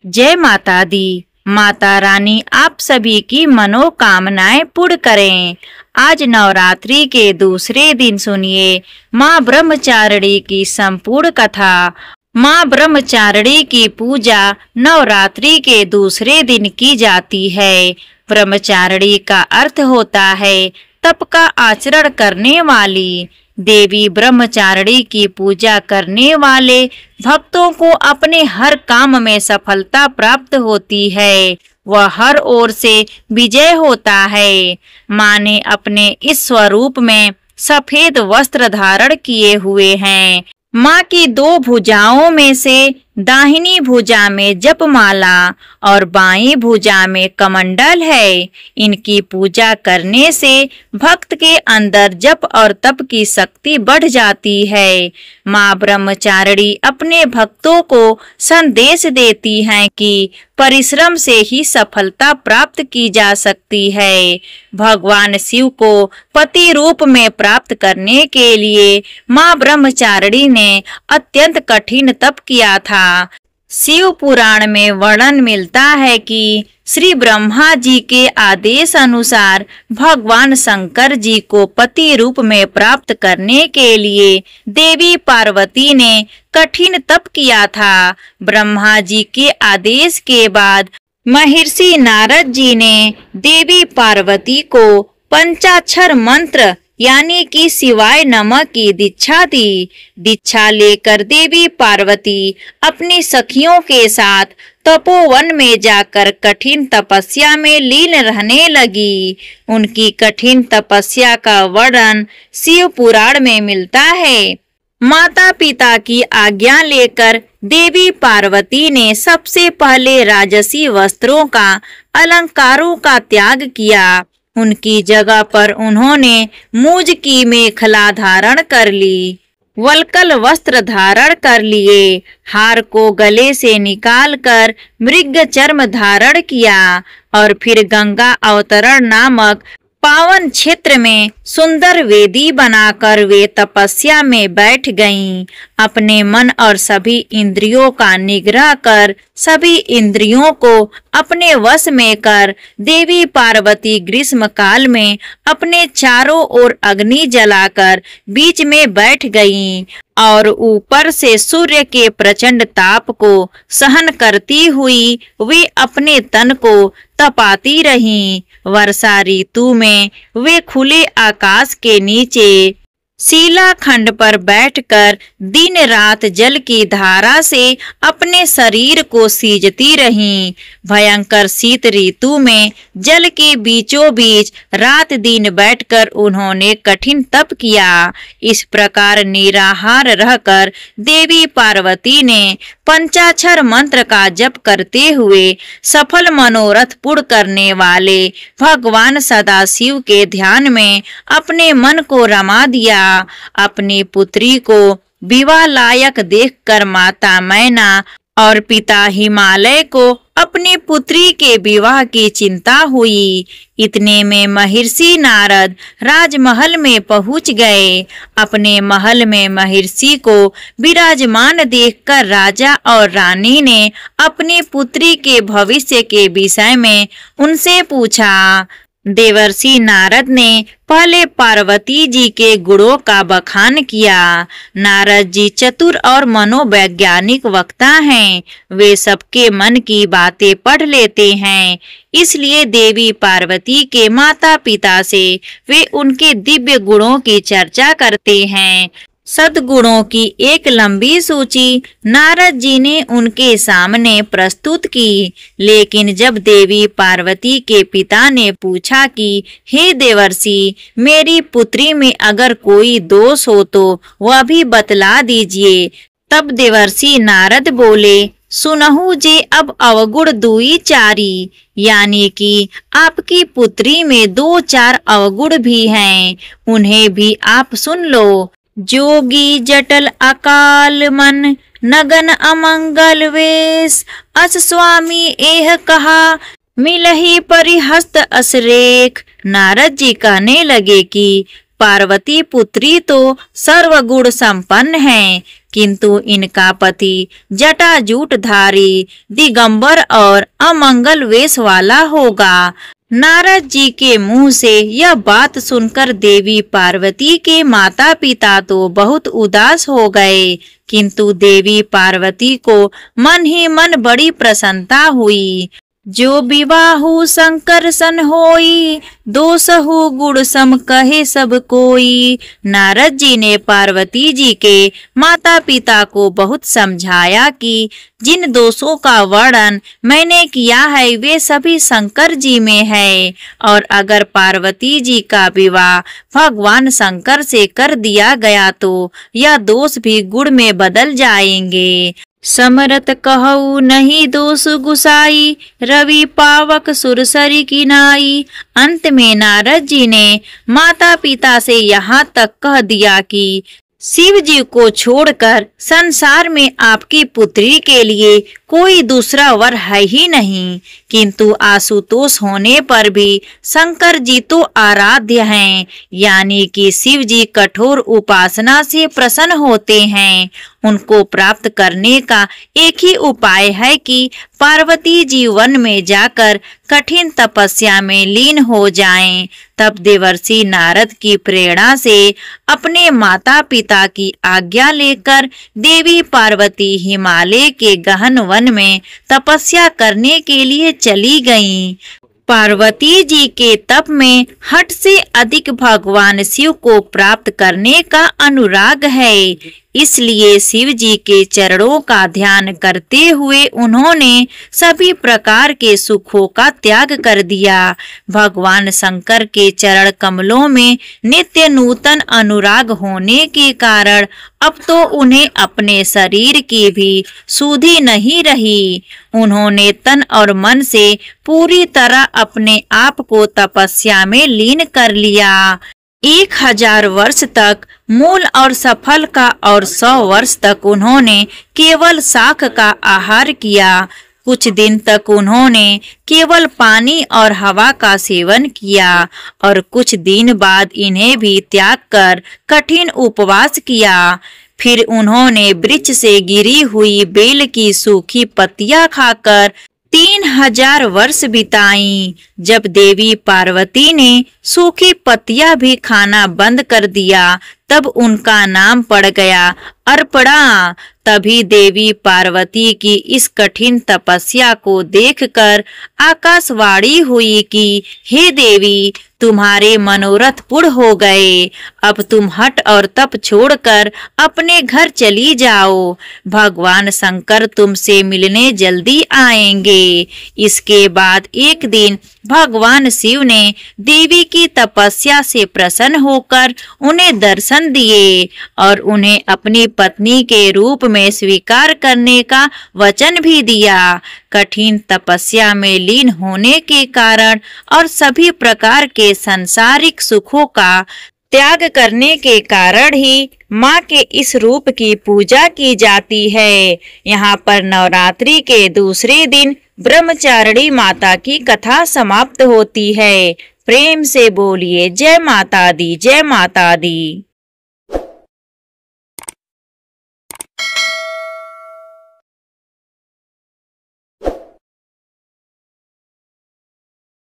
जय माता दी। माता रानी आप सभी की मनोकामनाएं पूर्ण करें। आज नवरात्रि के दूसरे दिन सुनिए माँ ब्रह्मचारिणी की संपूर्ण कथा। माँ ब्रह्मचारिणी की पूजा नवरात्रि के दूसरे दिन की जाती है। ब्रह्मचारिणी का अर्थ होता है तप का आचरण करने वाली। देवी ब्रह्मचारिणी की पूजा करने वाले भक्तों को अपने हर काम में सफलता प्राप्त होती है। वह हर ओर से विजय होता है। माँ ने अपने इस स्वरूप में सफेद वस्त्र धारण किए हुए हैं। माँ की दो भुजाओं में से दाहिनी भुजा में जपमाला और बाईं भुजा में कमंडल है। इनकी पूजा करने से भक्त के अंदर जप और तप की शक्ति बढ़ जाती है। माँ ब्रह्मचारिणी अपने भक्तों को संदेश देती हैं कि परिश्रम से ही सफलता प्राप्त की जा सकती है। भगवान शिव को पति रूप में प्राप्त करने के लिए माँ ब्रह्मचारिणी ने अत्यंत कठिन तप किया था। शिव पुराण में वर्णन मिलता है कि श्री ब्रह्मा जी के आदेश अनुसार भगवान शंकर जी को पति रूप में प्राप्त करने के लिए देवी पार्वती ने कठिन तप किया था। ब्रह्मा जी के आदेश के बाद महर्षि नारद जी ने देवी पार्वती को पंचाक्षर मंत्र यानी कि शिवाय नमः की दीक्षा दी। दीक्षा लेकर देवी पार्वती अपनी सखियों के साथ तपोवन में जाकर कठिन तपस्या में लीन रहने लगी। उनकी कठिन तपस्या का वर्णन शिव पुराण में मिलता है। माता पिता की आज्ञा लेकर देवी पार्वती ने सबसे पहले राजसी वस्त्रों का अलंकारों का त्याग किया। उनकी जगह पर उन्होंने मूज की मेखला धारण कर ली, वल्कल वस्त्र धारण कर लिए, हार को गले से निकालकर मृग चर्म धारण किया और फिर गंगा अवतरण नामक पावन क्षेत्र में सुंदर वेदी बनाकर वे तपस्या में बैठ गईं। अपने मन और सभी इंद्रियों का निग्रह कर सभी इंद्रियों को अपने वश में कर देवी पार्वती ग्रीष्म काल में अपने चारों ओर अग्नि जलाकर बीच में बैठ गईं और ऊपर से सूर्य के प्रचंड ताप को सहन करती हुई वे अपने तन को तपाती रहीं। वर्षा ऋतु में वे खुले आकाश के नीचे शिलाखंड पर बैठकर दिन रात जल की धारा से अपने शरीर को सींचती रहीं। भयंकर शीत ऋतु में जल के बीचों बीच रात दिन बैठकर उन्होंने कठिन तप किया। इस प्रकार निराहार रहकर देवी पार्वती ने पंचाक्षर मंत्र का जप करते हुए सफल मनोरथ पूर्ण करने वाले भगवान सदाशिव के ध्यान में अपने मन को रमा दिया। अपनी पुत्री को विवाह लायक देखकर माता मैना और पिता हिमालय को अपनी पुत्री के विवाह की चिंता हुई। इतने में महर्षि नारद राजमहल में पहुंच गए। अपने महल में महर्षि को विराजमान देखकर राजा और रानी ने अपनी पुत्री के भविष्य के विषय में उनसे पूछा। देवर्षि नारद ने पहले पार्वती जी के गुणों का बखान किया। नारद जी चतुर और मनोवैज्ञानिक वक्ता हैं। वे सबके मन की बातें पढ़ लेते हैं। इसलिए देवी पार्वती के माता पिता से वे उनके दिव्य गुणों की चर्चा करते हैं। सद्गुणों की एक लंबी सूची नारद जी ने उनके सामने प्रस्तुत की। लेकिन जब देवी पार्वती के पिता ने पूछा कि हे देवर्षि, मेरी पुत्री में अगर कोई दोष हो तो वह भी बतला दीजिए, तब देवर्षि नारद बोले, सुनहु जे अब अवगुण दुई चारी, यानी कि आपकी पुत्री में 2-4 अवगुण भी हैं, उन्हें भी आप सुन लो। जोगी जटल अकाल मन, नगन अमंगल वेश, अस स्वामी एह कहा, मिलही परिहस्त असरेख। नारद जी कहने लगे कि पार्वती पुत्री तो सर्वगुण संपन्न है, किंतु इनका पति जटाजूटधारी, दिगंबर और अमंगल वेश वाला होगा। नारद जी के मुंह से यह बात सुनकर देवी पार्वती के माता पिता तो बहुत उदास हो गए, किंतु देवी पार्वती को मन ही मन बड़ी प्रसन्नता हुई। जो विवाहु शंकर सन होई, दोषहु गुण सम कहे सब कोई। नारद जी ने पार्वती जी के माता पिता को बहुत समझाया कि जिन दोषों का वर्णन मैंने किया है वे सभी शंकर जी में है, और अगर पार्वती जी का विवाह भगवान शंकर से कर दिया गया तो यह दोष भी गुण में बदल जाएंगे। समरत कहऊ नहीं दोष गुसाई, रवि पावक सुरसरी की नाई। अंत में नारद जी ने माता पिता से यहाँ तक कह दिया कि शिव जी को छोड़कर संसार में आपकी पुत्री के लिए कोई दूसरा वर है ही नहीं, किंतु आशुतोष होने पर भी शंकर जी तो आराध्य हैं, यानी कि शिव जी कठोर उपासना से प्रसन्न होते हैं। उनको प्राप्त करने का एक ही उपाय है कि पार्वती जी वन में जाकर कठिन तपस्या में लीन हो जाएं। तब देवर्षि नारद की प्रेरणा से अपने माता पिता की आज्ञा लेकर देवी पार्वती हिमालय के गहन वन में तपस्या करने के लिए चली गईं। पार्वती जी के तप में हट से अधिक भगवान शिव को प्राप्त करने का अनुराग है, इसलिए शिव जी के चरणों का ध्यान करते हुए उन्होंने सभी प्रकार के सुखों का त्याग कर दिया। भगवान शंकर के चरण कमलों में नित्य नूतन अनुराग होने के कारण अब तो उन्हें अपने शरीर की भी सुधि नहीं रही। उन्होंने तन और मन से पूरी तरह अपने आप को तपस्या में लीन कर लिया। 1000 वर्ष तक मूल और सफल का और 100 वर्ष तक उन्होंने केवल शाक का आहार किया। कुछ दिन तक उन्होंने केवल पानी और हवा का सेवन किया और कुछ दिन बाद इन्हें भी त्याग कर कठिन उपवास किया। फिर उन्होंने वृक्ष से गिरी हुई बेल की सूखी पत्तियां खाकर 3000 वर्ष बिताई। जब देवी पार्वती ने सूखी पत्तियां भी खाना बंद कर दिया तब उनका नाम पड़ गया अर्पणा। तभी देवी पार्वती की इस कठिन तपस्या को देखकर आकाशवाणी हुई कि हे देवी, तुम्हारे मनोरथ पूर्ण हो गए, अब तुम हठ और तप छोड़कर अपने घर चली जाओ। भगवान शंकर तुमसे मिलने जल्दी आएंगे। इसके बाद एक दिन भगवान शिव ने देवी की तपस्या से प्रसन्न होकर उन्हें दर्शन दिए और उन्हें अपनी पत्नी के रूप में स्वीकार करने का वचन भी दिया। कठिन तपस्या में लीन होने के कारण और सभी प्रकार के सांसारिक सुखों का त्याग करने के कारण ही माँ के इस रूप की पूजा की जाती है। यहाँ पर नवरात्रि के दूसरे दिन ब्रह्मचारिणी माता की कथा समाप्त होती है। प्रेम से बोलिए जय माता दी, जय माता दी।